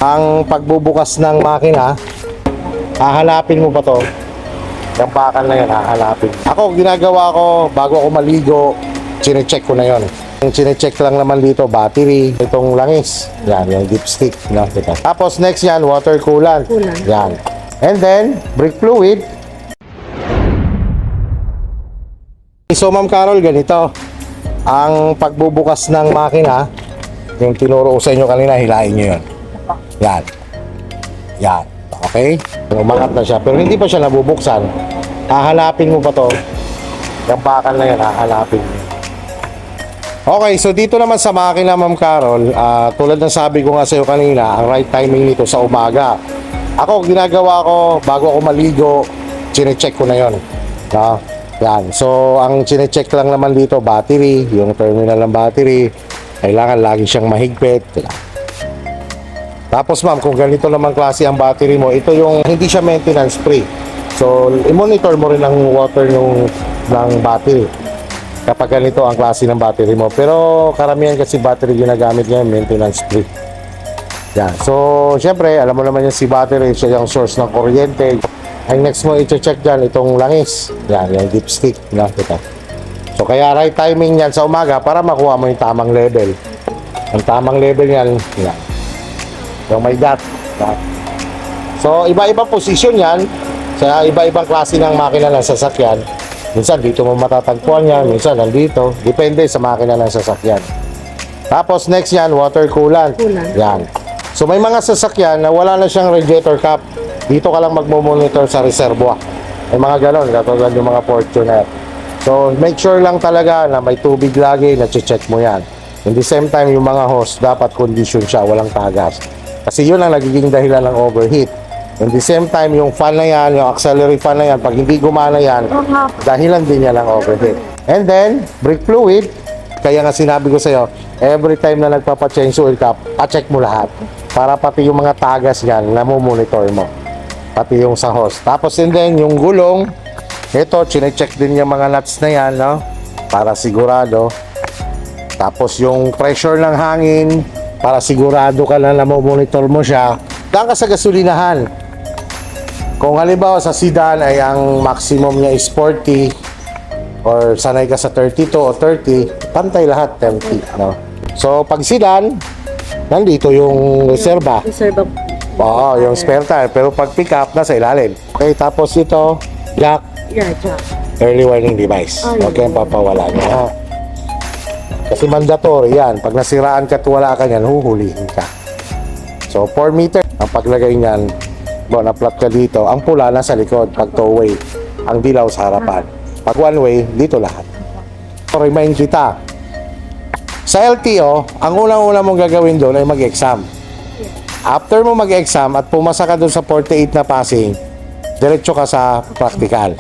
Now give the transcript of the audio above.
Ang pagbubukas ng makina, hahanapin mo pa to. Yung bakal na yun, hahanapin. Ako, ginagawa ko, bago ako maligo, chinecheck ko na yun. Yung chinecheck lang naman dito, battery, itong langis. Yan, yung dipstick. No? Tapos next yan, water coolant. Yan. And then, brake fluid. So Ma'am Carol, ganito. Ang pagbubukas ng makina, yung tinuro ko sa inyo kanina, hilain nyo yun. Yan. Yan. Okay? Umangat na siya. Pero hindi pa siya nabubuksan. Hahanapin mo pa to. Yung bakal na yan, hahanapin mo. Okay, so dito naman sa makina, Ma'am Carol, tulad ng sabi ko nga sa iyo kanina, ang right timing nito sa umaga. Ako, ginagawa ko, bago ako maligo, chinecheck ko na yon. No? Yan. So, ang chinecheck lang naman dito, battery, yung terminal ng battery, kailangan lagi siyang mahigpit. Tapos ma'am, kung ganito naman klase ang battery mo, ito yung hindi siya maintenance free. So, i-monitor mo rin ang water ng battery kapag ganito ang klase ng battery mo. Pero karamihan kasi battery ginagamit ngayon, maintenance free. Yan. So, syempre, alam mo naman yung si battery, siya yung source ng kuryente. Ang next mo i-check dyan, itong langis. Yan, yung dipstick. So, kaya right timing yan sa umaga para makuha mo yung tamang level. Ang tamang level yan, yan. Yung may dot. So, iba-ibang posisyon yan sa iba-ibang klase ng makina ng sasakyan. Minsan dito mo matatagpuan yan, minsan nandito. Depende sa makina ng sasakyan. Tapos next yan, water coolant. Yan. So, may mga sasakyan na wala na siyang radiator cap. Dito ka lang magmo-monitor sa reservoir. May mga ganon, katulad yung mga Fortuner. So, make sure lang talaga na may tubig lagi, na-check mo yan. In the same time, yung mga hose, dapat condition siya, walang tagas. Kasi yun ang nagiging dahilan ng overheat. In the same time, yung fan na yan, yung auxiliary fan na yan, pag hindi gumana yan, dahilan din yan ng overheat. And then, brake fluid, kaya nga sinabi ko sa'yo, every time na nagpapa-change oil cap, pa-check mo lahat. Para pati yung mga tagas yan, namumonitor mo. Pati yung sa hose. Tapos and then, yung gulong, ito, chinecheck din yung mga nuts na yan, no? Para sigurado. Tapos yung pressure ng hangin, para sigurado ka na monitor mo siya. Daan ka sa gasolinahan. Kung halimbawa sa sedan ay ang maximum niya is 40 or sanay ka sa 32 o 30, pantay lahat 30, no? So pag sedan, nandito yung reserva. Oo, yung spare tire. Pero pag pick up, nasa ilalim. Okay, tapos ito, jack. Early warning device. Okay, papawala niya. Kasi mandatory yan. Pag nasiraan ka at wala ka yan, huhulihin ka. So, 4 meter. Ang paglagay niyan, na-plot ka dito. Ang pula nasa likod, pag two-way. Ang dilaw sa harapan. Pag one-way, dito lahat. So, remind kita. Sa LTO, ang unang-una mong gagawin doon ay mag-exam. After mo mag-exam at pumasa ka doon sa 48 na passing, diretso ka sa practical.